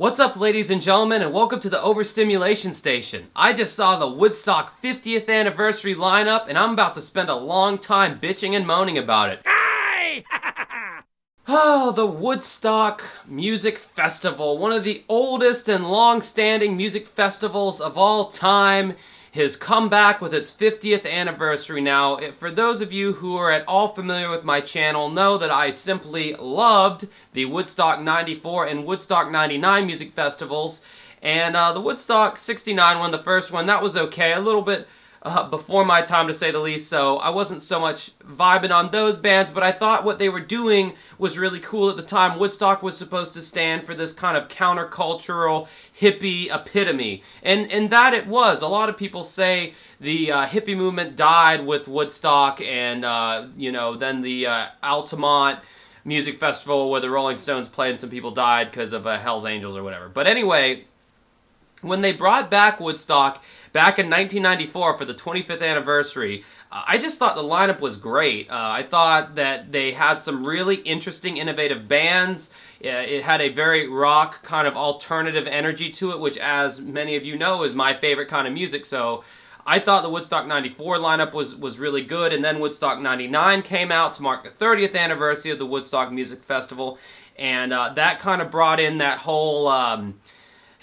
What's up, ladies and gentlemen, and welcome to the Overstimulation Station. I just saw the Woodstock 50th anniversary lineup, and I'm about to spend a long time bitching and moaning about it. Hey! Oh, the Woodstock Music Festival, one of the oldest and long-standing music festivals of all time, has come back with its 50th anniversary now. For those of you who are at all familiar with my channel, know that I simply loved the Woodstock 94 and Woodstock 99 music festivals. And the Woodstock 69 one, the first one, that was okay. A little bit before my time, to say the least, so I wasn't so much vibing on those bands, but I thought what they were doing was really cool at the time. Woodstock was supposed to stand for this kind of countercultural hippie epitome, and that it was. A lot of people say the hippie movement died with Woodstock, and then the Altamont Music Festival where the Rolling Stones played and some people died because of Hell's Angels or whatever. But anyway, when they brought back Woodstock back in 1994 for the 25th anniversary, I just thought the lineup was great. I thought that they had some really interesting, innovative bands. It had a very rock, kind of alternative energy to it, which, as many of you know, is my favorite kind of music. So I thought the Woodstock 94 lineup was really good, and then Woodstock 99 came out to mark the 30th anniversary of the Woodstock Music Festival, and that kind of brought in that whole...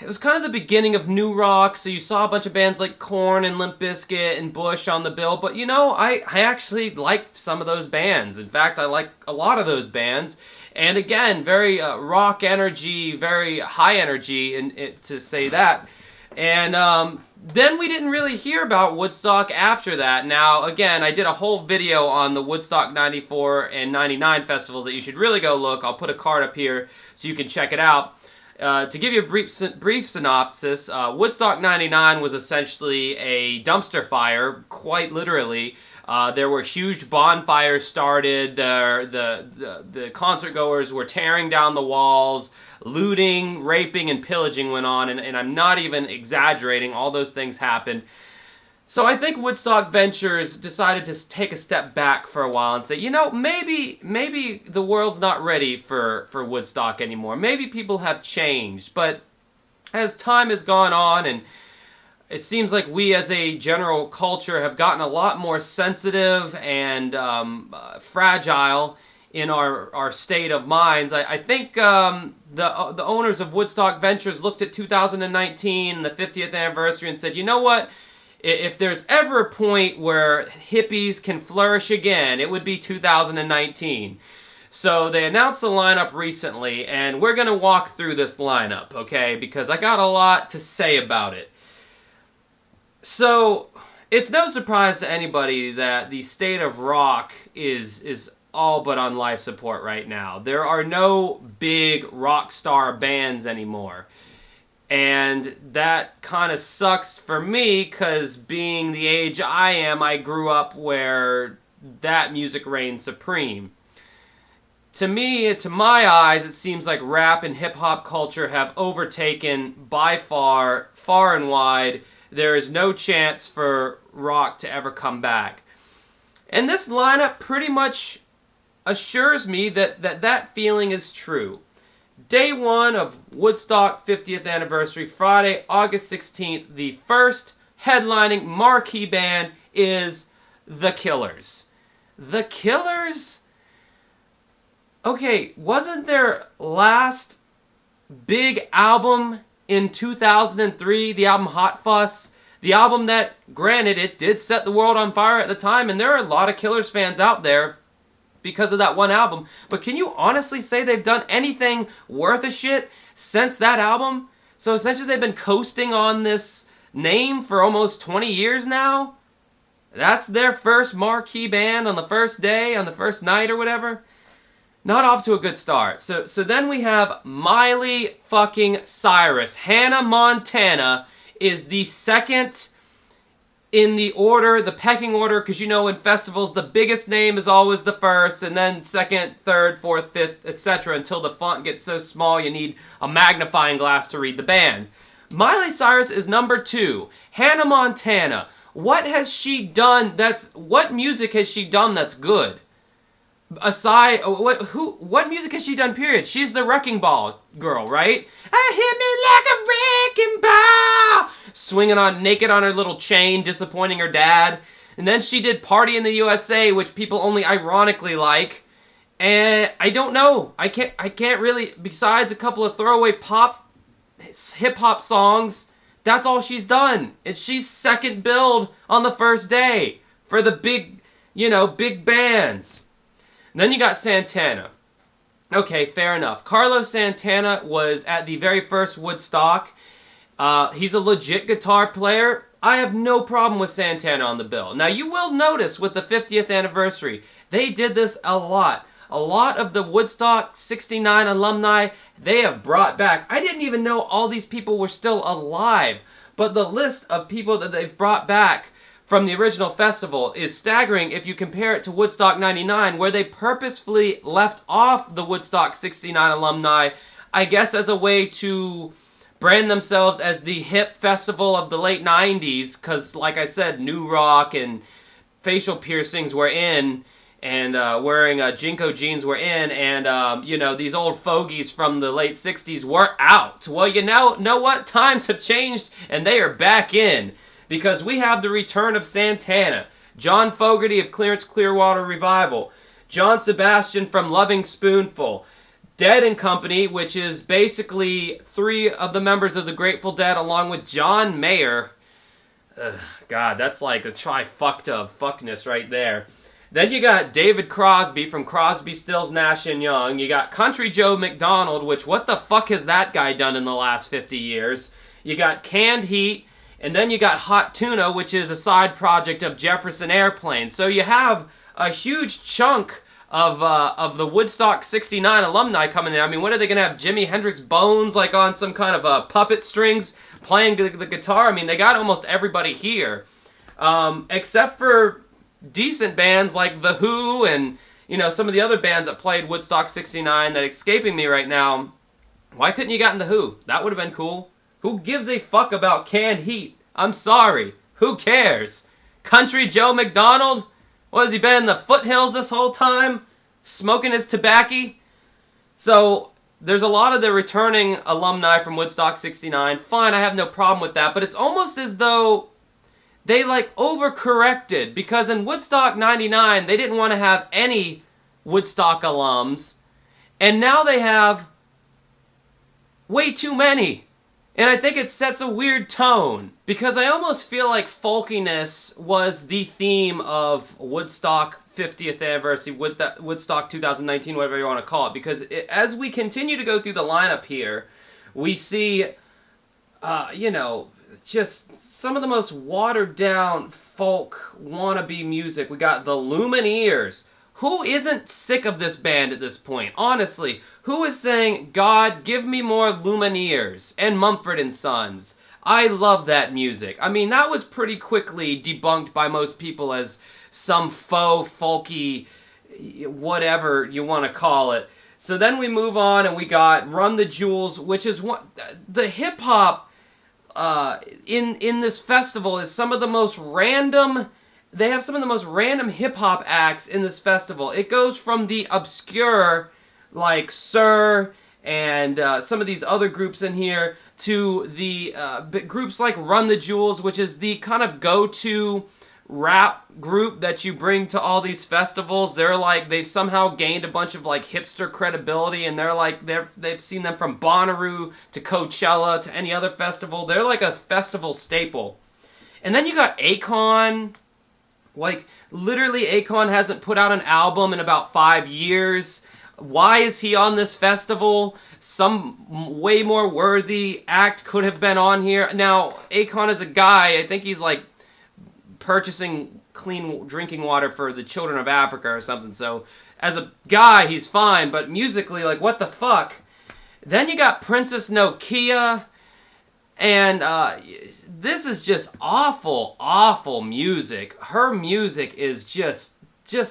it was kind of the beginning of new rock, so you saw a bunch of bands like Korn and Limp Bizkit and Bush on the bill, but you know, I actually like some of those bands. In fact, I like a lot of those bands, and again, very rock energy, very high energy, to say that. And then we didn't really hear about Woodstock after that. Now, again, I did a whole video on the Woodstock 94 and 99 festivals that you should really go look. I'll put a card up here so you can check it out. To give you a brief synopsis, Woodstock 99 was essentially a dumpster fire, quite literally. There were huge bonfires started, the concert goers were tearing down the walls, looting, raping, and pillaging went on, and I'm not even exaggerating, all those things happened. So I think Woodstock Ventures decided to take a step back for a while and say, you know, maybe the world's not ready for Woodstock anymore. Maybe people have changed. But as time has gone on, and it seems like we as a general culture have gotten a lot more sensitive and fragile in our state of minds, I think the owners of Woodstock Ventures looked at 2019, the 50th anniversary, and said, you know what? If there's ever a point where hippies can flourish again, it would be 2019. So they announced the lineup recently, and we're going to walk through this lineup, okay? Because I got a lot to say about it. So it's no surprise to anybody that the state of rock is all but on life support right now. There are no big rock star bands anymore. And that kind of sucks for me, because being the age I am, I grew up where that music reigned supreme. To me, to my eyes, it seems like rap and hip-hop culture have overtaken, by far and wide. There is no chance for rock to ever come back. And this lineup pretty much assures me that feeling is true. Day one of Woodstock 50th anniversary, Friday, August 16th, the first headlining marquee band is The Killers. The Killers? Okay, wasn't their last big album in 2003, the album Hot Fuss? The album that, granted, it did set the world on fire at the time, and there are a lot of Killers fans out there because of that one album. But can you honestly say they've done anything worth a shit since that album? So essentially they've been coasting on this name for almost 20 years now? That's their first marquee band on the first day, on the first night or whatever? Not off to a good start. So then we have Miley fucking Cyrus. Hannah Montana is the second in the order, the pecking order, because you know in festivals the biggest name is always the first, and then second, third, fourth, fifth, etc. until the font gets so small you need a magnifying glass to read the band. Miley Cyrus is number 2. Hannah Montana. What has she done what music has she done that's good? Aside, what music has she done, period? She's the Wrecking Ball girl, right? I hit me like a wrecking ball! Swinging on, naked on her little chain, disappointing her dad. And then she did Party in the USA, which people only ironically like. And I don't know. I can't really, besides a couple of throwaway hip-hop songs, that's all she's done. And she's second billed on the first day for the big bands. And then you got Santana. Okay, fair enough. Carlos Santana was at the very first Woodstock. He's a legit guitar player. I have no problem with Santana on the bill. Now, you will notice with the 50th anniversary, they did this a lot. A lot of the Woodstock 69 alumni, they have brought back. I didn't even know all these people were still alive. But the list of people that they've brought back from the original festival is staggering if you compare it to Woodstock 99, where they purposefully left off the Woodstock 69 alumni, I guess as a way to brand themselves as the hip festival of the late 90s, because, like I said, new rock and facial piercings were in, and wearing Jinko jeans were in, and, these old fogies from the late 60s were out. Well, you know what? Times have changed, and they are back in. Because we have the return of Santana, John Fogerty of Clearance Clearwater Revival, John Sebastian from Loving Spoonful, Dead and Company, which is basically 3 of the members of the Grateful Dead, along with John Mayer. God, that's like a trifecta of fuckness right there. Then you got David Crosby from Crosby, Stills, Nash & Young. You got Country Joe McDonald, which what the fuck has that guy done in the last 50 years? You got Canned Heat. And then you got Hot Tuna, which is a side project of Jefferson Airplane. So you have a huge chunk of the Woodstock 69 alumni coming in. I mean, what are they going to have? Jimi Hendrix Bones, like on some kind of puppet strings, playing the guitar? I mean, they got almost everybody here. Except for decent bands like The Who and, some of the other bands that played Woodstock 69 that escaping me right now. Why couldn't you gotten The Who? That would have been cool. Who gives a fuck about Canned Heat? I'm sorry. Who cares? Country Joe McDonald? What, has he been in the foothills this whole time? Smoking his tobacco? So, there's a lot of the returning alumni from Woodstock 69. Fine, I have no problem with that. But it's almost as though they, overcorrected. Because in Woodstock 99, they didn't want to have any Woodstock alums. And now they have way too many. And I think it sets a weird tone, because I almost feel like folkiness was the theme of Woodstock 50th anniversary, Woodstock 2019, whatever you want to call it, because as we continue to go through the lineup here, we see, just some of the most watered-down folk wannabe music. We got the Lumineers. Who isn't sick of this band at this point? Honestly, who is saying, God, give me more Lumineers and Mumford & Sons? I love that music. I mean, that was pretty quickly debunked by most people as some faux, folky, whatever you want to call it. So then we move on and we got Run the Jewels, which is the hip-hop in this festival is some of the most random. They have some of the most random hip-hop acts in this festival. It goes from the obscure, like Sir and some of these other groups in here, to the groups like Run the Jewels, which is the kind of go-to rap group that you bring to all these festivals. They somehow gained a bunch of hipster credibility, and they've seen them from Bonnaroo to Coachella to any other festival. They're like a festival staple. And then you got Akon. Literally, Akon hasn't put out an album in about 5 years. Why is he on this festival? Some way more worthy act could have been on here. Now, Akon is a guy, I think he's purchasing clean drinking water for the children of Africa or something. So, as a guy, he's fine, but musically, what the fuck? Then you got Princess Nokia. And this is just awful, awful music. Her music is just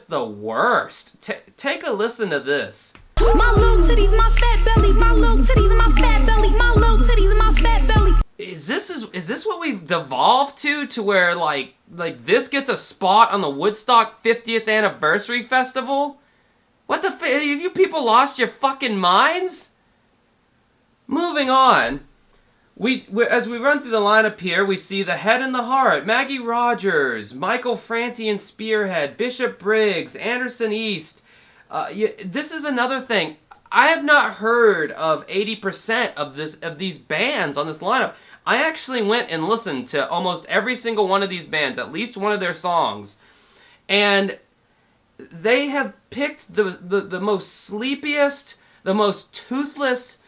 the worst. Take a listen to this. My little titties, my fat belly. My little titties, my fat belly. My little titties, my fat belly. Is this what we've devolved to where this gets a spot on the Woodstock 50th anniversary festival? What the have you people lost your fucking minds? Moving on. As we run through the lineup here, we see the Head and the Heart, Maggie Rogers, Michael Franti and Spearhead, Bishop Briggs, Anderson East. This is another thing. I have not heard of 80% of these bands on this lineup. I actually went and listened to almost every single one of these bands, at least one of their songs, and they have picked the most sleepiest, the most toothless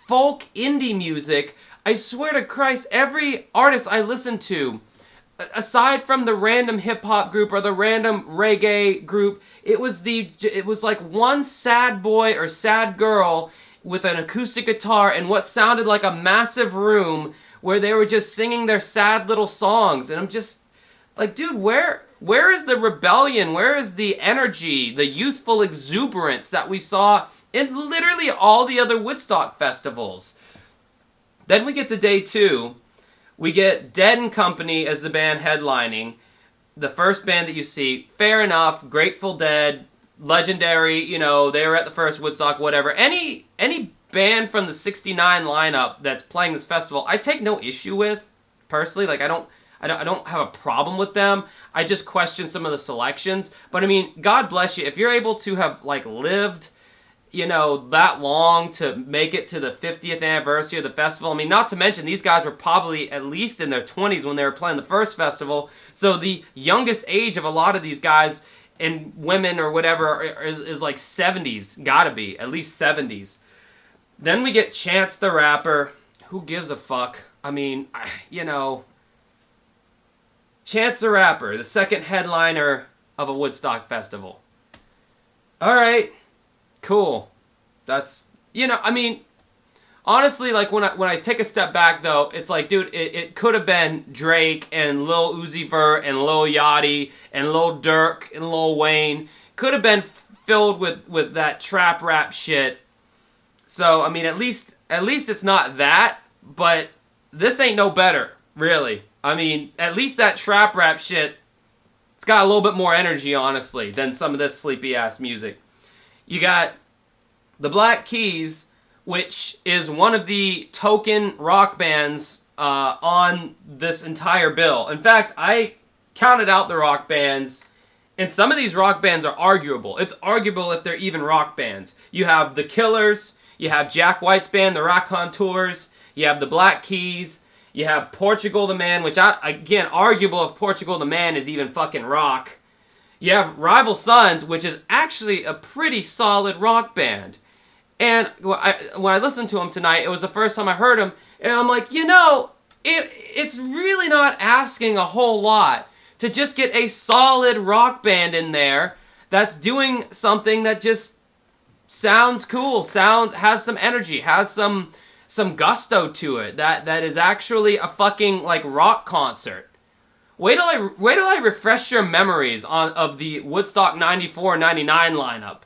folk indie music. I swear to Christ, every artist I listen to, aside from the random hip-hop group or the random reggae group, it was like one sad boy or sad girl with an acoustic guitar in what sounded like a massive room where they were just singing their sad little songs. And I'm just like, dude, where is the rebellion? Where is the energy, the youthful exuberance that we saw in literally all the other Woodstock festivals? Then we get to day 2. We get Dead and Company as the band headlining. The first band that you see, fair enough, Grateful Dead, legendary, they were at the first Woodstock, whatever. Any band from the 69 lineup that's playing this festival, I take no issue with, personally. Like, I don't have a problem with them. I just question some of the selections. But I mean, God bless you. If you're able to have, like, lived that long to make it to the 50th anniversary of the festival. I mean, not to mention, these guys were probably at least in their 20s when they were playing the first festival. So the youngest age of a lot of these guys and women or whatever is like 70s. Gotta be. At least 70s. Then we get Chance the Rapper. Who gives a fuck? I mean, Chance the Rapper, the second headliner of a Woodstock festival. Alright. Cool. That's, I mean, honestly, like, when I take a step back, though, it's like, dude, it could have been Drake and Lil Uzi Vert and Lil Yachty and Lil Durk and Lil Wayne. Could have been filled with that trap rap shit. So, I mean, at least it's not that, but this ain't no better, really. I mean, at least that trap rap shit, it's got a little bit more energy, honestly, than some of this sleepy-ass music. You got the Black Keys, which is one of the token rock bands on this entire bill. In fact, I counted out the rock bands, and some of these rock bands are arguable. It's arguable if they're even rock bands. You have the Killers, you have Jack White's band, the Raconteurs, you have the Black Keys, you have Portugal the Man, which, again, arguable if Portugal the Man is even fucking rock. You have Rival Sons, which is actually a pretty solid rock band. And when I listened to them tonight, it was the first time I heard them, and I'm like, it's really not asking a whole lot to just get a solid rock band in there that's doing something that just sounds cool, has some energy, has some gusto to it, that is actually a fucking, like, rock concert. Wait till I refresh your memories of the Woodstock 94-99 lineup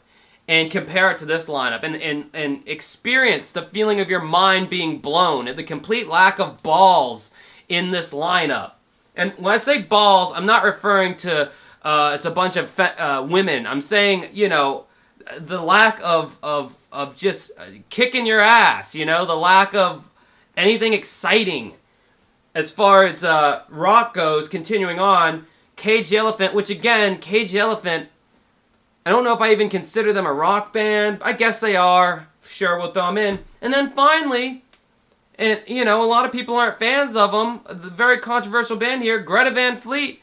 and compare it to this lineup and experience the feeling of your mind being blown at the complete lack of balls in this lineup. And when I say balls, I'm not referring to it's a bunch of women. I'm saying, the lack of just kicking your ass, the lack of anything exciting. As far as rock goes, continuing on, Cage the Elephant, which again, Cage the Elephant, I don't know if I even consider them a rock band. I guess they are. Sure, we'll throw them in. And then finally, and a lot of people aren't fans of them, the very controversial band here, Greta Van Fleet.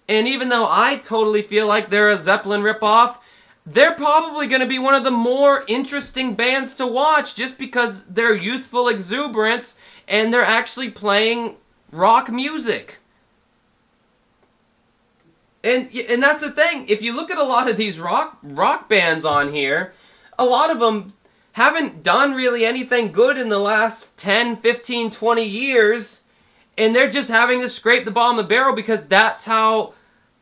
And even though I totally feel like they're a Zeppelin ripoff, they're probably going to be one of the more interesting bands to watch just because their youthful exuberance and they're actually playing rock music. And that's the thing. If you look at a lot of these rock bands on here, a lot of them haven't done really anything good in the last 10, 15, 20 years, and they're just having to scrape the bottom of the barrel because that's how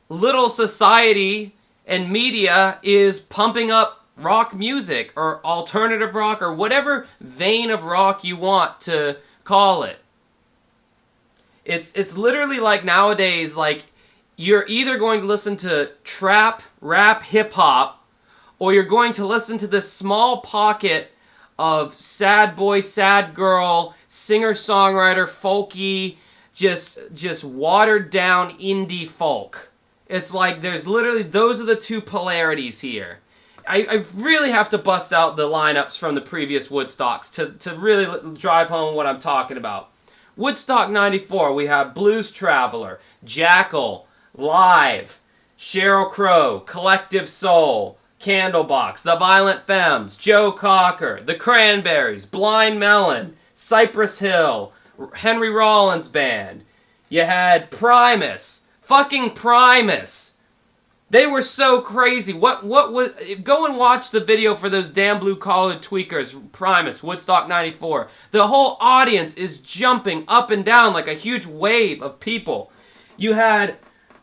little society and media is pumping up rock music or alternative rock or whatever vein of rock you want to call it. It's literally like nowadays, like, you're either going to listen to trap, rap, hip-hop, or you're going to listen to this small pocket of sad boy, sad girl, singer-songwriter, folky, just watered down indie folk. It's like there's literally, those are the two polarities here. I really have to bust out the lineups from the previous Woodstocks to really drive home what I'm talking about. Woodstock 94, we have Blues Traveler, Jackal, Live, Sheryl Crow, Collective Soul, Candlebox, The Violent Femmes, Joe Cocker, The Cranberries, Blind Melon, Cypress Hill, Henry Rollins Band. You had Primus, fucking Primus. They were so crazy. What was... Go and watch the video for those damn blue-collar tweakers, Primus, Woodstock 94. The whole audience is jumping up and down like a huge wave of people. You had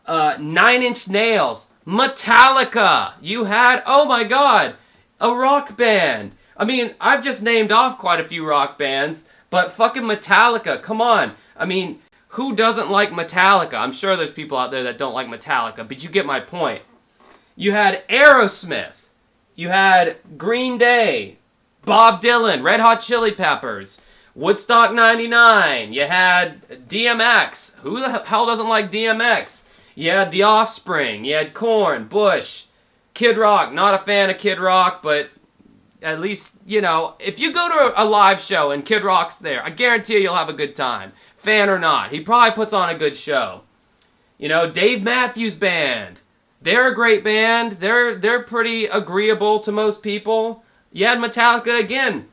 9 Inch Nails, Metallica. You had, oh my god, a rock band. I mean, I've just named off quite a few rock bands, but fucking Metallica, come on. I mean... Who doesn't like Metallica? I'm sure there's people out there that don't like Metallica, but you get my point. You had Aerosmith. You had Green Day. Bob Dylan. Red Hot Chili Peppers. Woodstock 99. You had DMX. Who the hell doesn't like DMX? You had The Offspring. You had Korn, Bush, Kid Rock. Not a fan of Kid Rock, but at least, you know, if you go to a live show and Kid Rock's there, I guarantee you'll have a good time. Fan or not, he probably puts on a good show. You know, Dave Matthews Band. They're a great band. They're pretty agreeable to most people. You had Metallica again.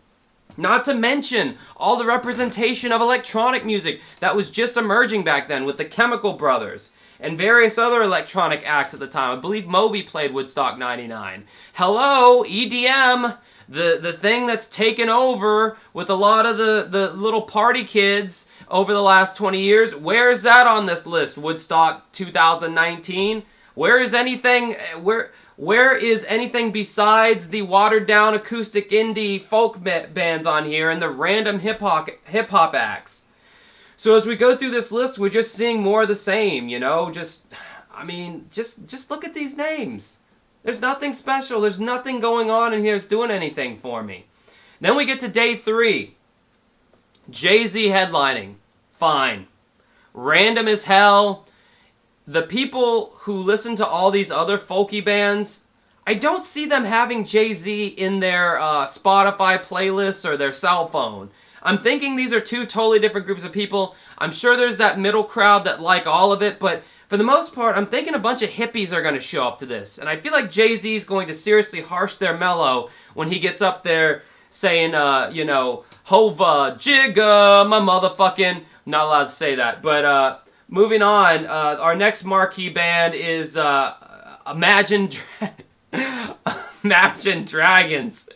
Not to mention all the representation of electronic music that was just emerging back then with the Chemical Brothers and various other electronic acts at the time. I believe Moby played Woodstock 99. Hello, EDM. The thing that's taken over with a lot of the little party kids over the last 20 years. Where is that on this list? Woodstock 2019? Where is anything besides the watered down acoustic indie folk bands on here and the random hip hop acts? So as we go through this list, we're just seeing more of the same, you know? Just look at these names. There's nothing special. There's nothing going on in here that's doing anything for me. Then we get to day 3. Jay-Z headlining. Fine. Random as hell. The people who listen to all these other folky bands, I don't see them having Jay-Z in their Spotify playlists or their cell phone. I'm thinking these are two totally different groups of people. I'm sure there's that middle crowd that like all of it, but for the most part, I'm thinking a bunch of hippies are going to show up to this. And I feel like Jay-Z is going to seriously harsh their mellow when he gets up there saying, you know, Hova, Jigga, my motherfucking... I'm not allowed to say that. But moving on, our next marquee band is Imagine Dragons.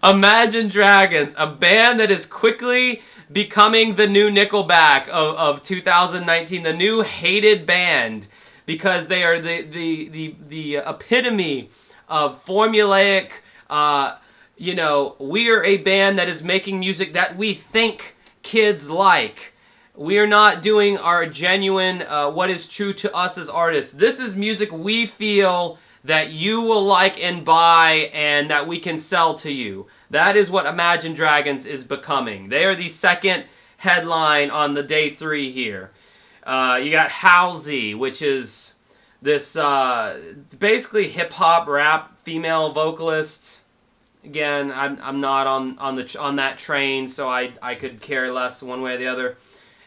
Imagine Dragons, a band that is quickly becoming the new Nickelback of 2019, the new hated band, because they are the epitome of formulaic, you know, we are a band that is making music that we think kids like. We are not doing our genuine, what is true to us as artists. This is music we feel that you will like and buy and that we can sell to you. That is what Imagine Dragons is becoming. They are the second headline on the day 3 here. You got Halsey, which is this basically hip-hop rap female vocalist. Again, I'm not on that train, so I could care less one way or the other.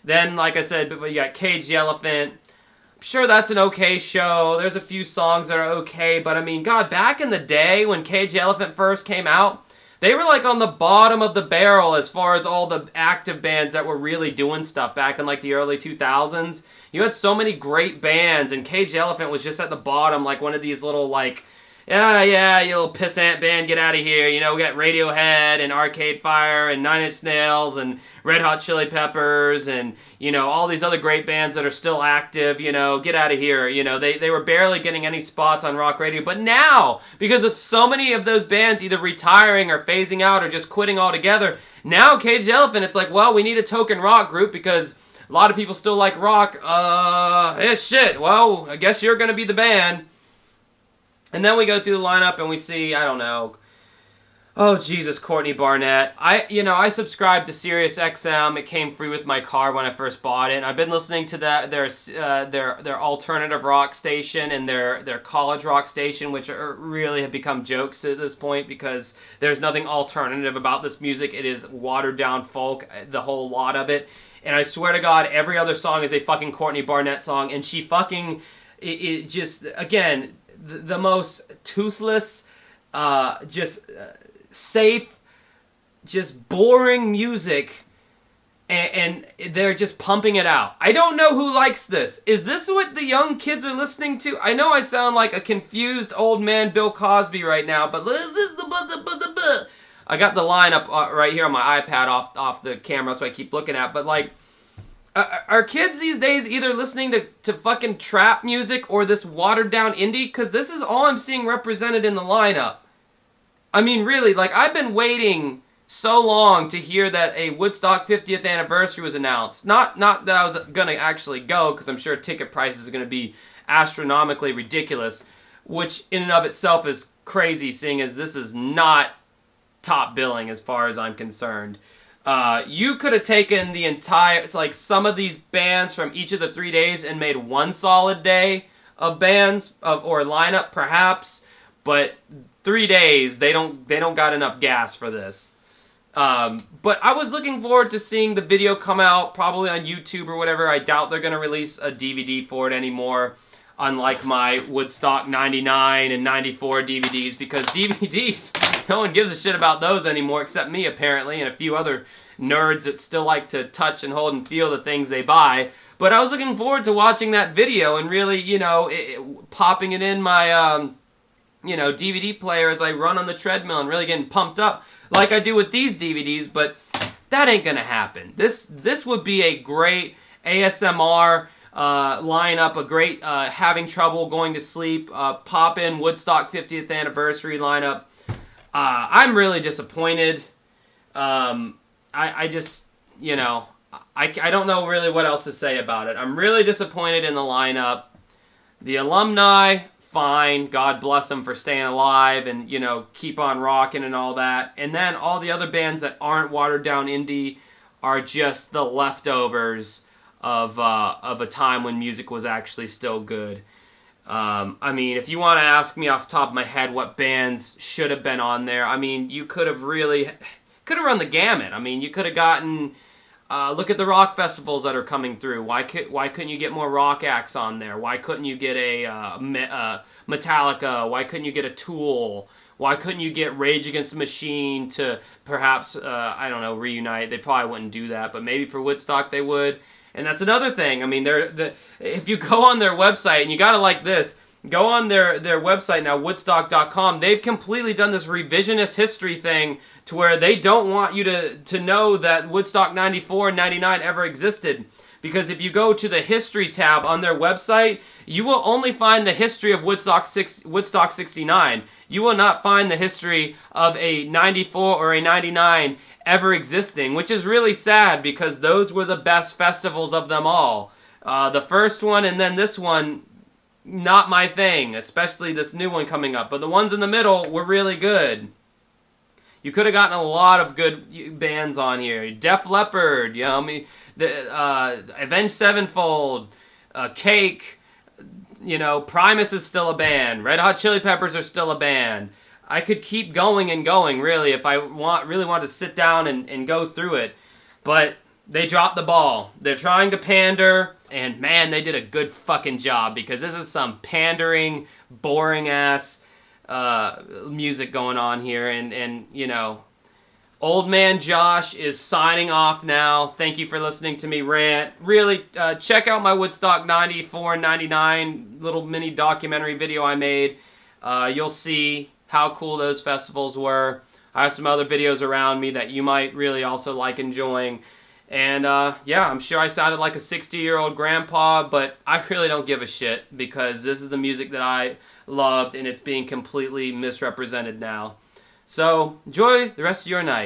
Then, like I said, you got Cage the Elephant. I'm sure that's an okay show. There's a few songs that are okay, but I mean, God, back in the day when Cage the Elephant first came out, they were like on the bottom of the barrel as far as all the active bands that were really doing stuff back in like the early 2000s. You had so many great bands, and Cage the Elephant was just at the bottom, like one of these little like, yeah, you little pissant band, get out of here. You know, we got Radiohead and Arcade Fire and 9 Inch Nails and Red Hot Chili Peppers and, you know, all these other great bands that are still active, you know, get out of here. You know, they were barely getting any spots on rock radio. But now, because of so many of those bands either retiring or phasing out or just quitting altogether, now Cage the Elephant, it's like, well, we need a token rock group because a lot of people still like rock. Shit, well, I guess you're going to be the band. And then we go through the lineup and we see, I don't know, oh Jesus, Courtney Barnett. I subscribed to Sirius XM. It came free with my car when I first bought it. And I've been listening to their alternative rock station and their college rock station, which really have become jokes at this point because there's nothing alternative about this music. It is watered down folk, the whole lot of it. And I swear to God, every other song is a fucking Courtney Barnett song, and she fucking it just again the most toothless, safe, just boring music, and they're just pumping it out. I don't know who likes this. Is this what the young kids are listening to? I know I sound like a confused old man Bill Cosby right now, but I got the lineup right here on my iPad off the camera, so I keep looking at. But like, are kids these days either listening to fucking trap music or this watered down indie? Because this is all I'm seeing represented in the lineup. I mean, really, like, I've been waiting so long to hear that a Woodstock 50th anniversary was announced. Not that I was going to actually go, because I'm sure ticket prices are going to be astronomically ridiculous, which in and of itself is crazy, seeing as this is not top billing as far as I'm concerned. You could have taken the entire, like, some of these bands from each of the 3 days and made one solid day of bands, or lineup perhaps, but 3 days, they don't got enough gas for this. But I was looking forward to seeing the video come out, probably on YouTube or whatever. I doubt they're going to release a DVD for it anymore, unlike my Woodstock 99 and 94 DVDs, because DVDs, no one gives a shit about those anymore except me, apparently, and a few other nerds that still like to touch and hold and feel the things they buy. But I was looking forward to watching that video and really, popping it in my, DVD player as I run on the treadmill and really getting pumped up like I do with these DVDs, but that ain't gonna happen. This would be a great ASMR lineup, a great having trouble going to sleep, pop in Woodstock 50th anniversary lineup. I'm really disappointed. I just, I don't know really what else to say about it. I'm really disappointed in the lineup. The alumni, fine, God bless them for staying alive and, keep on rocking and all that. And then all the other bands that aren't watered down indie are just the leftovers of a time when music was actually still good. I mean, if you want to ask me off the top of my head what bands should have been on there, I mean, you could have run the gamut. I mean, you could have gotten, look at the rock festivals that are coming through. Why couldn't you get more rock acts on there? Why couldn't you get a Metallica? Why couldn't you get a Tool? Why couldn't you get Rage Against the Machine to perhaps, reunite? They probably wouldn't do that, but maybe for Woodstock they would. And that's another thing. I mean, if you go on their website, and you gotta like this, go on their website now, Woodstock.com, they've completely done this revisionist history thing to where they don't want you to know that Woodstock 94 and 99 ever existed. Because if you go to the history tab on their website, you will only find the history of Woodstock 69. You will not find the history of a 94 or a 99 ever existing, which is really sad because those were the best festivals of them all. The first one and then this one, not my thing, especially this new one coming up. But the ones in the middle were really good. You could have gotten a lot of good bands on here. Def Leppard, Avenged Sevenfold, Cake, Primus is still a band. Red Hot Chili Peppers are still a band. I could keep going and going, really, if I really want to sit down and go through it. But they dropped the ball. They're trying to pander, and man, they did a good fucking job, because this is some pandering, boring-ass music going on here. And Old Man Josh is signing off now. Thank you for listening to me rant. Really, check out my Woodstock 94 and 99 little mini documentary video I made. You'll see how cool those festivals were. I have some other videos around me that you might really also like enjoying. And yeah, I'm sure I sounded like a 60-year-old grandpa, but I really don't give a shit, because this is the music that I loved and it's being completely misrepresented now. So enjoy the rest of your night.